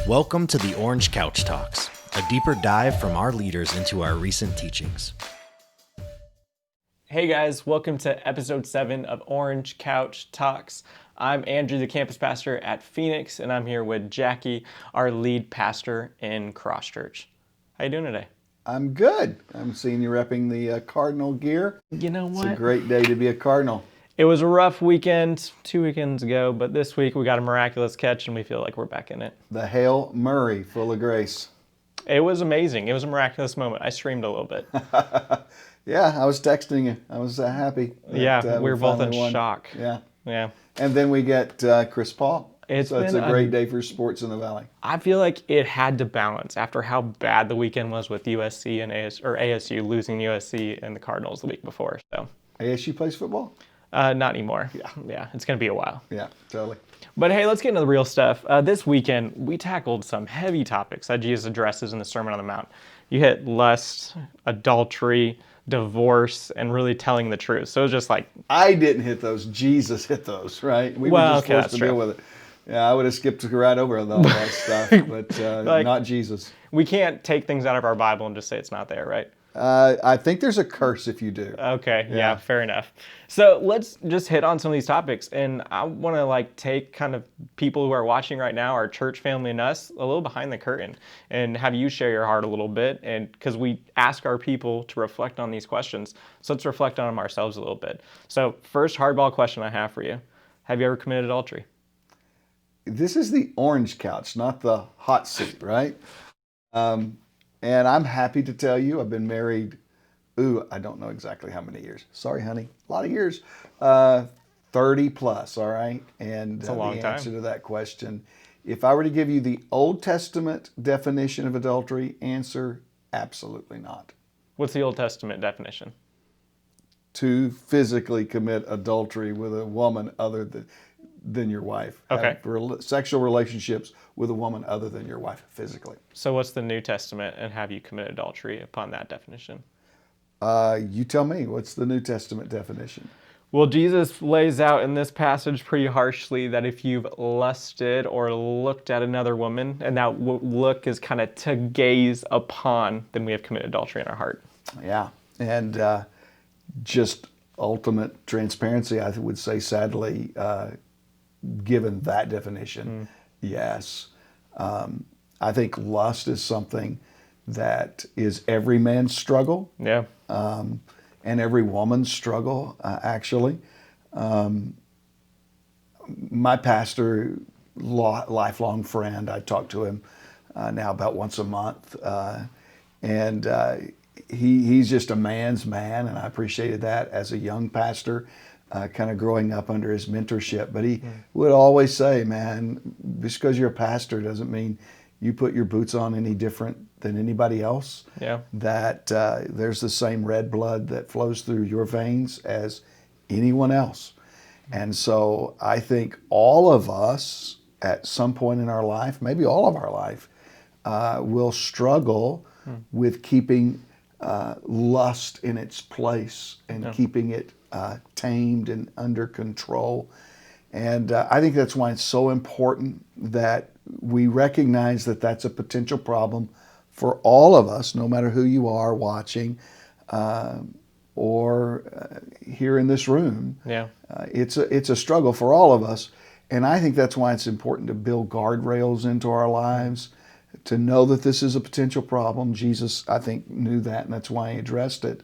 Welcome to the Orange Couch Talks, a deeper dive from our leaders into our recent teachings. Hey guys, welcome to episode 7 of Orange Couch Talks. I'm Andrew, the campus pastor at Phoenix, and I'm here with Jackie, our lead pastor in Cross Church. How you doing today? I'm good. I'm seeing you repping the Cardinal gear. You know what? It's a great day to be a Cardinal. It was a rough weekend 2 weekends ago, but this week we got a miraculous catch and we feel like we're back in it. The Hail Murray, full of grace. It was amazing. It was a miraculous moment. I streamed a little bit. Yeah, I was texting you. I was happy. We were both in finally won. shock. Yeah. And then we get Chris Paul. It's a great day for sports in the Valley. I feel like it had to balance after how bad the weekend was with USC and ASU losing USC and the Cardinals the week before. So ASU plays football? not anymore. Yeah, it's going to be a while. Yeah, totally. But hey, let's get into the real stuff. This weekend, we tackled some heavy topics that Jesus addresses in the Sermon on the Mount. You hit lust, adultery, divorce, and really telling the truth. So it was just like... I didn't hit those. Jesus hit those, right? We were just forced to deal with it. Yeah, I would have skipped right over all that stuff, but not Jesus. We can't take things out of our Bible and just say it's not there, right? I think there's a curse if you do. Okay, yeah, fair enough. So let's just hit on some of these topics, and I want to take kind of people who are watching right now, our church family and us, a little behind the curtain, and have you share your heart a little bit, and because we ask our people to reflect on these questions, so let's reflect on them ourselves a little bit. So first hardball question I have for you: have you ever committed adultery? This is the orange couch, not the hot seat, right? And I'm happy to tell you I've been married, I don't know exactly how many years. Sorry, honey. A lot of years. 30 plus, all right? And it's a long the time. answer to that question, if I were to give you the Old Testament definition of adultery, answer, absolutely not. What's the Old Testament definition? To physically commit adultery with a woman other than your wife. Okay. Have sexual relationships with a woman other than your wife physically. So what's the New Testament, and have you committed adultery upon that definition? You tell me, what's the New Testament definition? Well, Jesus lays out in this passage pretty harshly that if you've lusted or looked at another woman, and that look is kind of to gaze upon, then we have committed adultery in our heart. Yeah, and just ultimate transparency, I would say, sadly, given that definition, yes. I think lust is something that is every man's struggle. Yeah. And every woman's struggle, actually. My pastor, lifelong friend, I talk to him now about once a month. And he's just a man's man, and I appreciated that as a young pastor. Kind of growing up under his mentorship. But he would always say, man, just because you're a pastor doesn't mean you put your boots on any different than anybody else. Yeah. That there's the same red blood that flows through your veins as anyone else. And so I think all of us at some point in our life, maybe all of our life, will struggle with keeping lust in its place and keeping it tamed and under control. And I think that's why it's so important that we recognize that that's a potential problem for all of us, no matter who you are watching or here in this room. Yeah. It's a struggle for all of us. And I think that's why it's important to build guardrails into our lives, to know that this is a potential problem. Jesus, I think, knew that, and that's why he addressed it,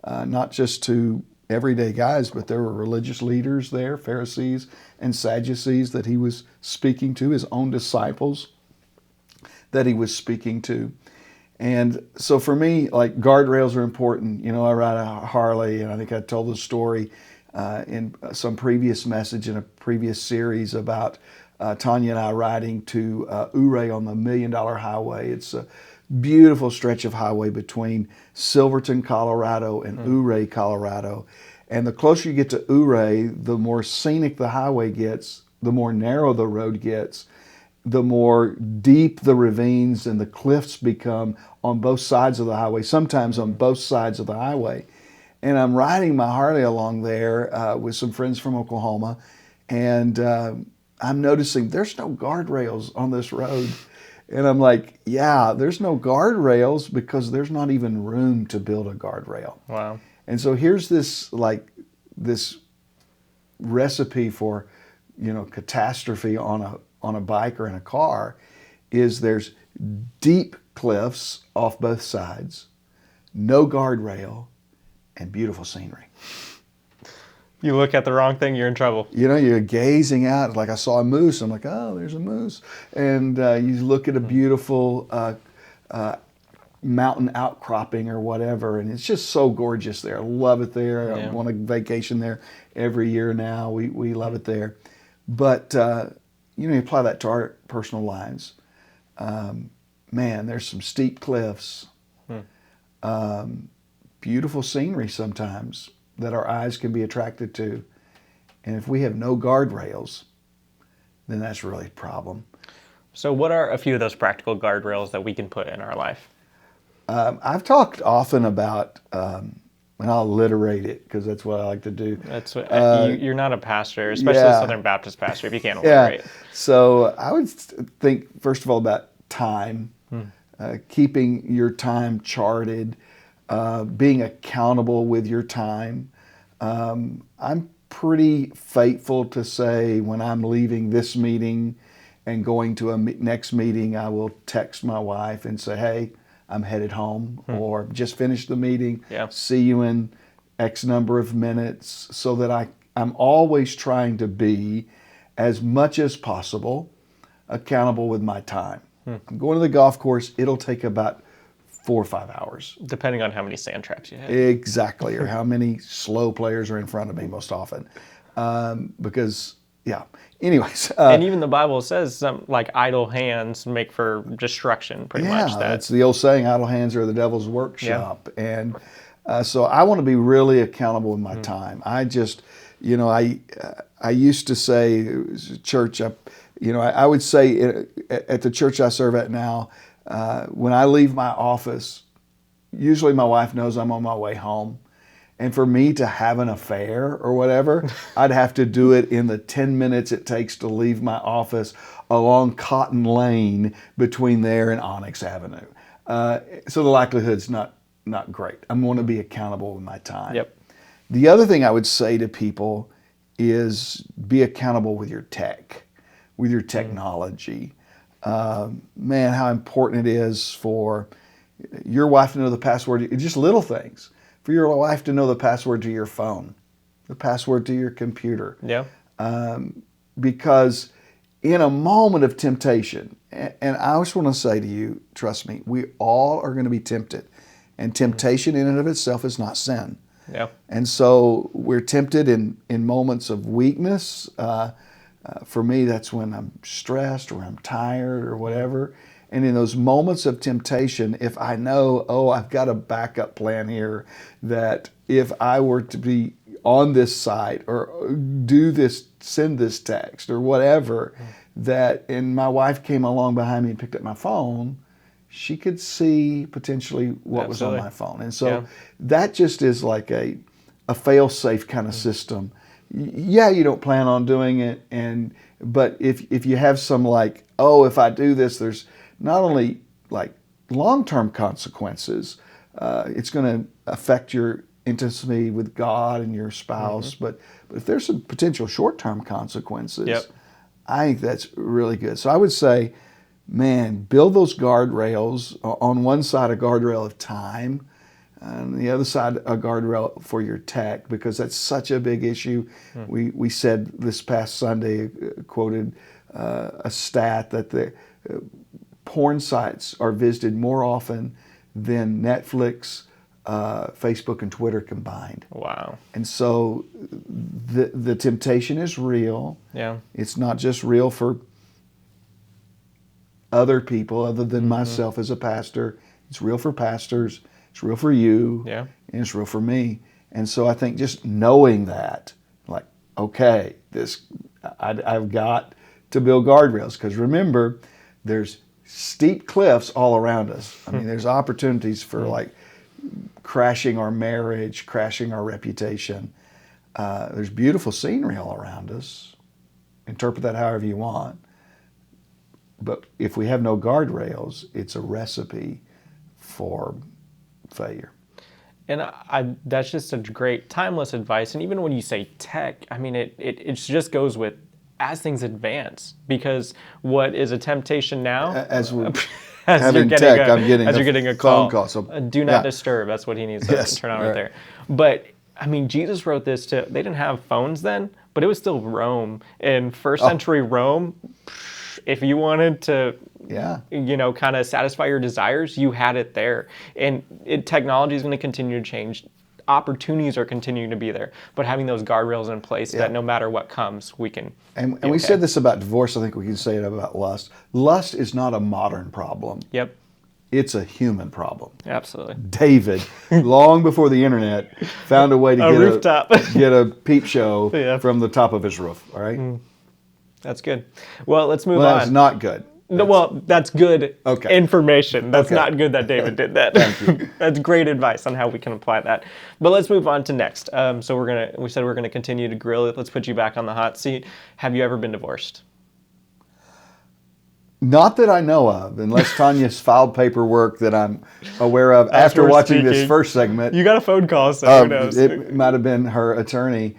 not just to everyday guys, but there were religious leaders there, Pharisees and Sadducees, that he was speaking to, his own disciples that he was speaking to. And so for me, guardrails are important. You know, I ride a Harley, and I think I told the story in some previous message in a previous series about Tanya and I riding to Ouray on the $1 Million Highway. It's a beautiful stretch of highway between Silverton, Colorado and Ouray, Colorado. And the closer you get to Ouray, the more scenic the highway gets, the more narrow the road gets, the more deep the ravines and the cliffs become on both sides of the highway, sometimes on both sides of the highway. And I'm riding my Harley along there with some friends from Oklahoma, and I'm noticing there's no guardrails on this road. And I'm like, yeah, there's no guardrails because there's not even room to build a guardrail. Wow. And so here's this recipe for, catastrophe on a bike or in a car is there's deep cliffs off both sides, no guardrail, and beautiful scenery. You look at the wrong thing, you're in trouble. You're gazing out, like I saw a moose. I'm like, oh, there's a moose. And you look at a beautiful mountain outcropping or whatever, and it's just so gorgeous there. I love it there. Yeah. I want to vacation there every year now. We love it there. But, you apply that to our personal lives. Man, there's some steep cliffs, beautiful scenery sometimes that our eyes can be attracted to. And if we have no guardrails, then that's really a problem. So what are a few of those practical guardrails that we can put in our life? I've talked often about, and I'll alliterate it because that's what I like to do. That's what, you're not a pastor, especially yeah. a Southern Baptist pastor, if you can't alliterate. Yeah. So I would think, first of all, about time, keeping your time charted, being accountable with your time. I'm pretty faithful to say when I'm leaving this meeting and going to a next meeting, I will text my wife and say, hey, I'm headed home, or just finished the meeting. Yeah. See you in X number of minutes, so that I'm always trying to be, as much as possible, accountable with my time. I'm going to the golf course. It'll take about 4 or 5 hours. Depending on how many sand traps you have. Exactly, or how many slow players are in front of me most often. Because, yeah. Anyways. And even the Bible says some like idle hands make for destruction, pretty much. That's the old saying, idle hands are the devil's workshop. Yeah. And so I want to be really accountable with my time. I just, I used to say, church, I would say at the church I serve at now, when I leave my office, usually my wife knows I'm on my way home. And for me to have an affair or whatever, I'd have to do it in the 10 minutes it takes to leave my office along Cotton Lane between there and Onyx Avenue. So the likelihood's not great. I'm going to be accountable with my time. Yep. The other thing I would say to people is be accountable with your tech, with your technology. Man, how important it is for your wife to know the password, just little things. For your wife to know the password to your phone, the password to your computer. Yeah. Because in a moment of temptation, and I just want to say to you, trust me, we all are going to be tempted. And temptation in and of itself is not sin. Yeah. And so we're tempted in moments of weakness. For me, that's when I'm stressed or I'm tired or whatever. And in those moments of temptation, if I know, I've got a backup plan here, that if I were to be on this site or do this, send this text or whatever, and my wife came along behind me and picked up my phone, she could see potentially what was on my phone. And so that just is like a fail-safe kind of system. Yeah, you don't plan on doing it, but if you have some like, if I do this, there's not only like long-term consequences, it's going to affect your intimacy with God and your spouse, but if there's some potential short-term consequences, I think that's really good. So I would say, man, build those guardrails. On one side, a guardrail of time, on the other side, a guardrail for your tech, because that's such a big issue. We said this past Sunday, quoted a stat that the porn sites are visited more often than Netflix, Facebook, and Twitter combined. Wow. And so the temptation is real. Yeah. It's not just real for other people other than myself as a pastor. It's real for pastors. It's real for you. Yeah. And it's real for me. And so I think just knowing that, like, okay, I've got to build guardrails, because remember, there's steep cliffs all around us. I mean, there's opportunities for like crashing our marriage, crashing our reputation. There's beautiful scenery all around us. Interpret that however you want. But if we have no guardrails, it's a recipe for failure. And that's just a great timeless advice. And even when you say tech, I mean, it just goes with as things advance. Because what is a temptation now? As we're As having you're getting tech, I'm getting a phone call. call. So, Do not disturb. That's what he needs to Yes, turn on right right. there. But I mean, Jesus wrote this to. They didn't have phones then, but it was still Rome. In first century Rome, if you wanted to, Yeah. kind of satisfy your desires, you had it there. And technology is going to continue to change. Opportunities are continuing to be there, but having those guardrails in place that no matter what comes, we can. And be we okay. said this about divorce. I think we can say it about lust. Lust is not a modern problem. Yep, It's a human problem. absolutely. David, long before the internet, found a way to A rooftop. get a peep show Yeah. from the top of his roof. All right. That's good. Well, let's move Well, on. that's not good. No, well, that's good Okay. information. That's Okay. not good that David did that. Thank you. That's great advice on how we can apply that. But let's move on to next. So we said we're gonna continue to grill it. Let's put you back on the hot seat. Have you ever been divorced? Not that I know of, unless Tanya's filed paperwork that I'm aware of after we're watching this speaking. first segment. You got a phone call, so who knows? It might have been her attorney.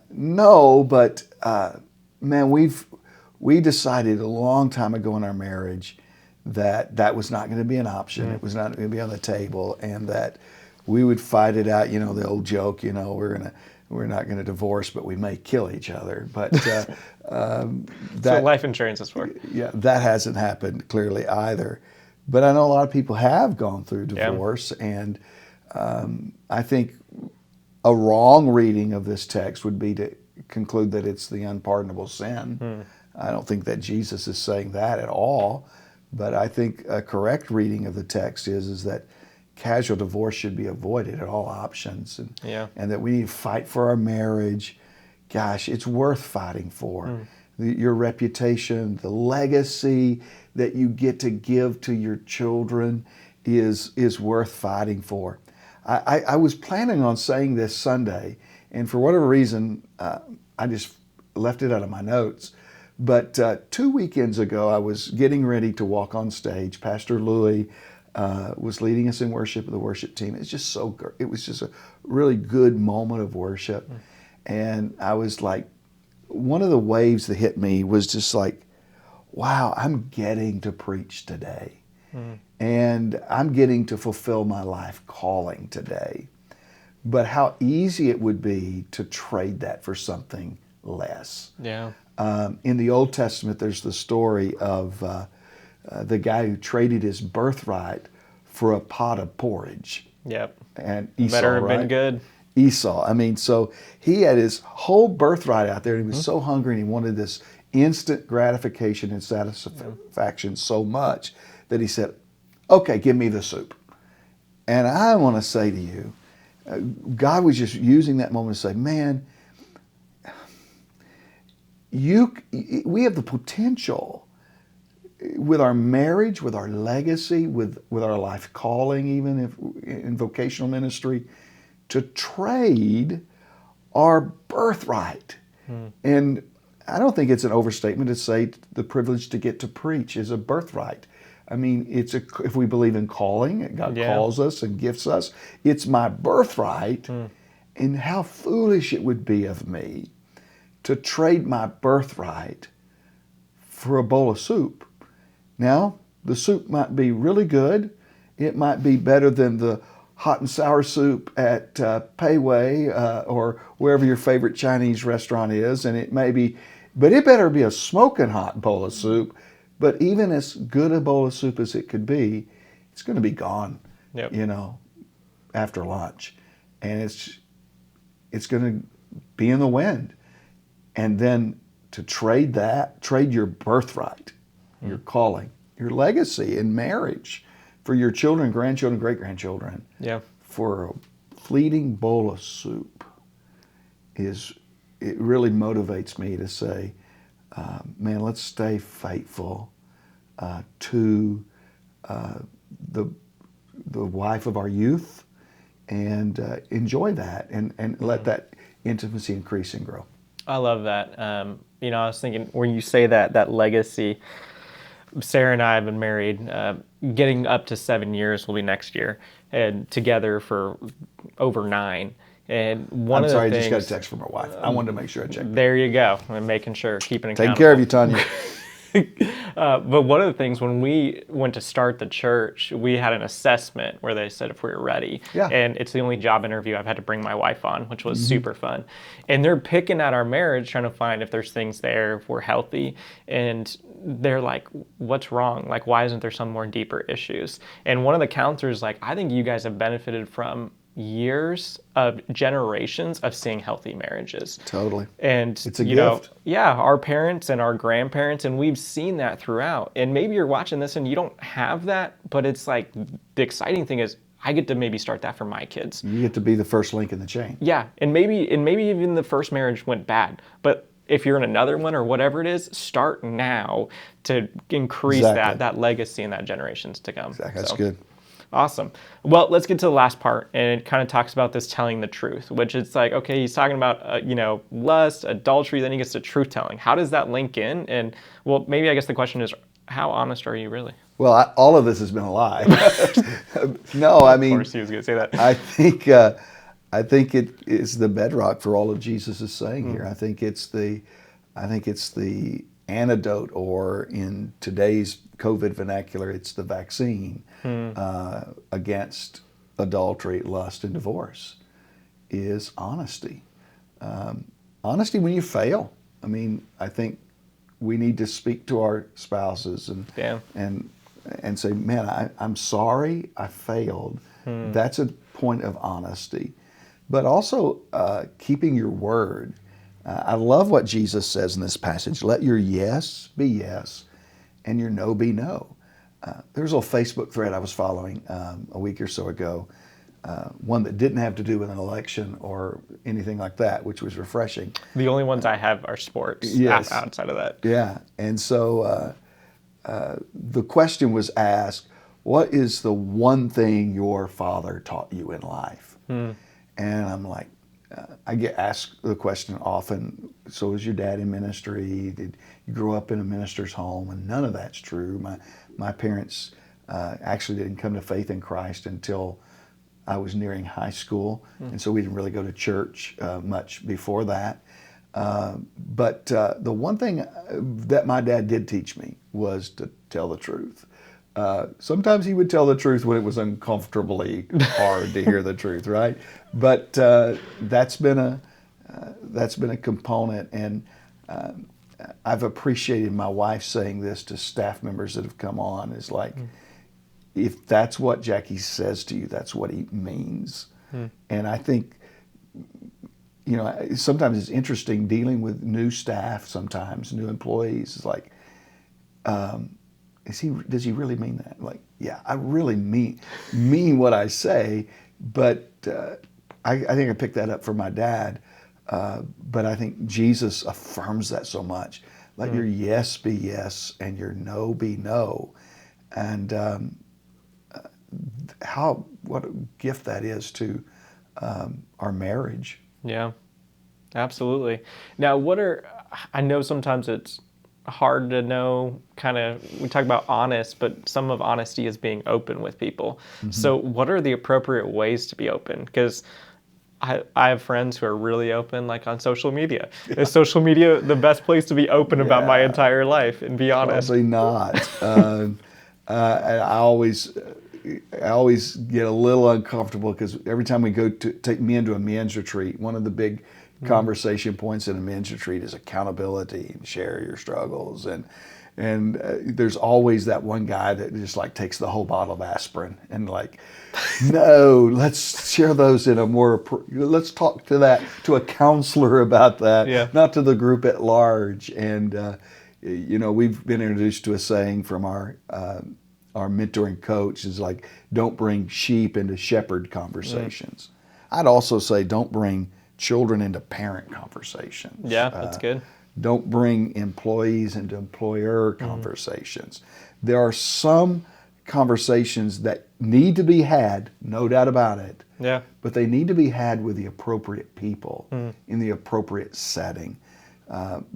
No, but man, we decided a long time ago in our marriage that was not going to be an option. It was not going to be on the table, and that we would fight it out. The old joke. We're not going to divorce, but we may kill each other. But That's what life insurance is for. yeah, that hasn't happened clearly either. But I know a lot of people have gone through divorce, and I think a wrong reading of this text would be to conclude that it's the unpardonable sin. I don't think that Jesus is saying that at all. But I think a correct reading of the text is that casual divorce should be avoided at all options, and that we need to fight for our marriage. Gosh, it's worth fighting for. Your reputation, the legacy that you get to give to your children is worth fighting for. I was planning on saying this Sunday, and for whatever reason, I just left it out of my notes. But 2 weekends ago, I was getting ready to walk on stage. Pastor Louis was leading us in worship with the worship team. It's just it was just a really good moment of worship. And I was like, one of the waves that hit me was just like, wow, I'm getting to preach today. And I'm getting to fulfill my life calling today. But how easy it would be to trade that for something less. Yeah. In the Old Testament, there's the story of the guy who traded his birthright for a pot of porridge. Yep. And Esau, Better have been right? good. Esau. I mean, so he had his whole birthright out there, and he was so hungry, and he wanted this instant gratification and satisfaction so much that he said, okay, give me the soup. And I want to say to you, God was just using that moment to say, man, we have the potential with our marriage, with our legacy, with our life calling, even if in vocational ministry, to trade our birthright. And I don't think it's an overstatement to say the privilege to get to preach is a birthright. I mean, if we believe in calling, God calls us and gifts us, it's my birthright. And how foolish it would be of me to trade my birthright for a bowl of soup. Now, the soup might be really good. It might be better than the hot and sour soup at Pei Wei or wherever your favorite Chinese restaurant is, and it may be, but it better be a smoking hot bowl of soup. But even as good a bowl of soup as it could be, it's going to be gone, after lunch, and it's going to be in the wind. And then to trade your birthright, your calling, your legacy in marriage for your children, grandchildren, great-grandchildren, for a fleeting bowl of soup it really motivates me to say, man, let's stay faithful to the wife of our youth and enjoy that and let that intimacy increase and grow. I love that. I was thinking when you say that legacy, Sarah and I have been married, getting up to 7 years will be next year, and together for over 9. And one I'm of sorry, I the just got a things, text from my wife. I wanted to make sure I checked. there you go, and making sure, keeping Taking accountable. care of you, Tanya. But one of the things when we went to start the church, we had an assessment where they said if we were ready. Yeah. And it's the only job interview I've had to bring my wife on, which was Mm-hmm. super fun. And they're picking at our marriage, trying to find if there's things there, if we're healthy. And they're like, what's wrong? Like, why isn't there some more deeper issues? And one of the counselors like, I think you guys have benefited from years of generations of seeing healthy marriages. Totally. And It's a you know, gift. yeah, our parents and our grandparents, and we've seen that throughout. And maybe you're watching this and you don't have that, but it's like the exciting thing is I get to maybe start that for my kids. You get to be the first link in the chain. Yeah, and maybe even the first marriage went bad, but if you're in another one or whatever it is, start now to increase Exactly. that legacy and that generations to come. Exactly. That's So, good. Awesome. Well, let's get to the last part, and it kind of talks about this telling the truth, which it's like, okay, he's talking about, lust, adultery, then he gets to truth telling. How does that link in? And, well, maybe I guess the question is, how honest are you really? Well, all of this has been a lie. No, I Of mean, course he was going to say that. I think it is the bedrock for all of Jesus is saying here. I think it's the antidote, or in today's COVID vernacular, it's the vaccine against adultery, lust, and divorce. Is honesty. Honesty when you fail. I mean, I think we need to speak to our spouses and say, man, I'm sorry I failed. That's a point of honesty. But also keeping your word. I love what Jesus says in this passage. Let your yes be yes and your no be no. There's a little Facebook thread I was following a week or so ago, one that didn't have to do with an election or anything like that, which was refreshing. The only ones I have are sports Yes. outside of that. Yeah, and so the question was asked, what is the one thing your father taught you in life? And I'm like, I get asked the question often, so is your dad in ministry? Did you grow up in a minister's home? And none of that's true. My parents actually didn't come to faith in Christ until I was nearing high school, and so we didn't really go to church much before that. But the one thing that my dad did teach me was to tell the truth. Sometimes he would tell the truth when it was uncomfortably hard to hear the truth, right? But that's been a component, and I've appreciated my wife saying this to staff members that have come on. Is like, if that's what Jackie says to you, that's what he means. And I think, sometimes it's interesting dealing with new staff. Sometimes new employees is like. Does he really mean that? Like, yeah, I really mean what I say, but I think I picked that up from my dad. But I think Jesus affirms that so much. Let your yes be yes and your no be no. And what a gift that is to our marriage. Yeah, absolutely. Now, I know sometimes it's hard to know, we talk about honest, but some of honesty is being open with people. So what are the appropriate ways to be open? Because I have friends who are really open, like on social media. Is social media the best place to be open about my entire life and be honest? Probably not. I always get a little uncomfortable because every time we go to take me into a men's retreat, one of the big conversation points in a men's retreat is accountability and share your struggles, and there's always that one guy that just like takes the whole bottle of aspirin and like, no, let's share those in a more, let's talk to a counselor about that, not to the group at large. And we've been introduced to a saying from our mentoring coach is like, don't bring sheep into shepherd conversations. I'd also say don't bring children into parent conversations. Yeah, that's good. Don't bring employees into employer conversations. There are some conversations that need to be had, no doubt about it. Yeah. But they need to be had with the appropriate people in the appropriate setting,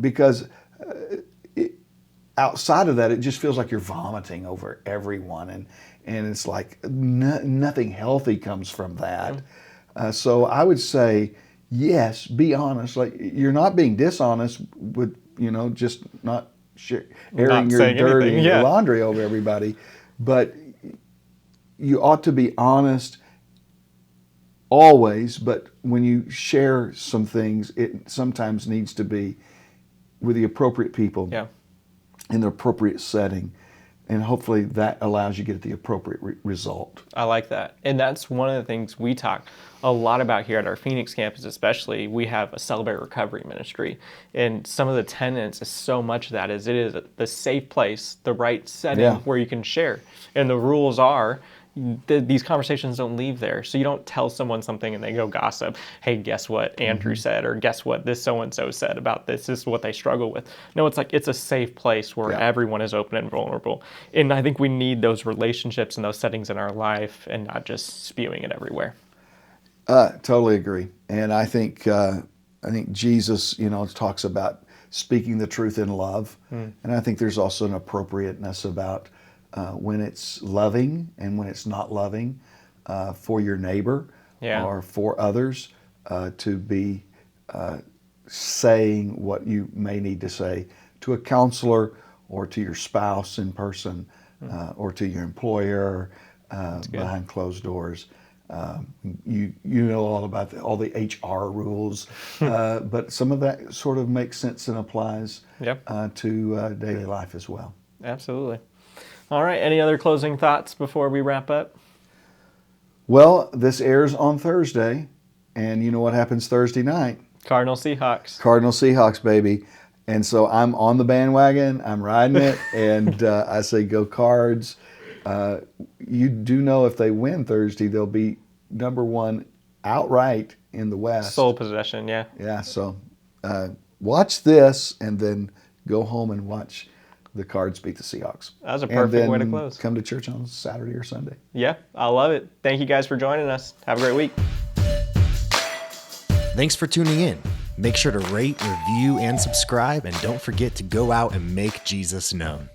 because outside of that, it just feels like you're vomiting over everyone, and it's like nothing healthy comes from that. So I would say, yes, be honest. Like, you're not being dishonest with, just not airing your saying dirty anything, yeah. laundry over everybody, but you ought to be honest always. But when you share some things, it sometimes needs to be with the appropriate people. Yeah. In the appropriate setting, and hopefully that allows you to get the appropriate result. I like that. And that's one of the things we talk a lot about here at our Phoenix campus especially. We have a Celebrate Recovery ministry, and some of the tenets is so much of that is it is the safe place, the right setting where you can share. And the rules are these conversations don't leave there. So you don't tell someone something and they go gossip. Hey, guess what Andrew said, or guess what this so-and-so said about this. This is what they struggle with. No, it's like it's a safe place where everyone is open and vulnerable. And I think we need those relationships and those settings in our life, and not just spewing it everywhere. Totally agree. And I think Jesus, talks about speaking the truth in love. And I think there's also an appropriateness about when it's loving and when it's not loving for your neighbor or for others, to be saying what you may need to say to a counselor or to your spouse in person or to your employer behind closed doors. You know all about all the HR rules, but some of that sort of makes sense and applies to daily life as well. Absolutely. All right. Any other closing thoughts before we wrap up? Well, this airs on Thursday, and you know what happens Thursday night? Cardinal Seahawks. Cardinal Seahawks, baby. And so I'm on the bandwagon. I'm riding it, and I say go Cards. You do know if they win Thursday, they'll be number one outright in the West. Sole possession, yeah. Yeah, so watch this and then go home and watch the Cards beat the Seahawks. That was a perfect way to close. Come to church on Saturday or Sunday. Yeah, I love it. Thank you guys for joining us. Have a great week. Thanks for tuning in. Make sure to rate, review, and subscribe, and don't forget to go out and make Jesus known.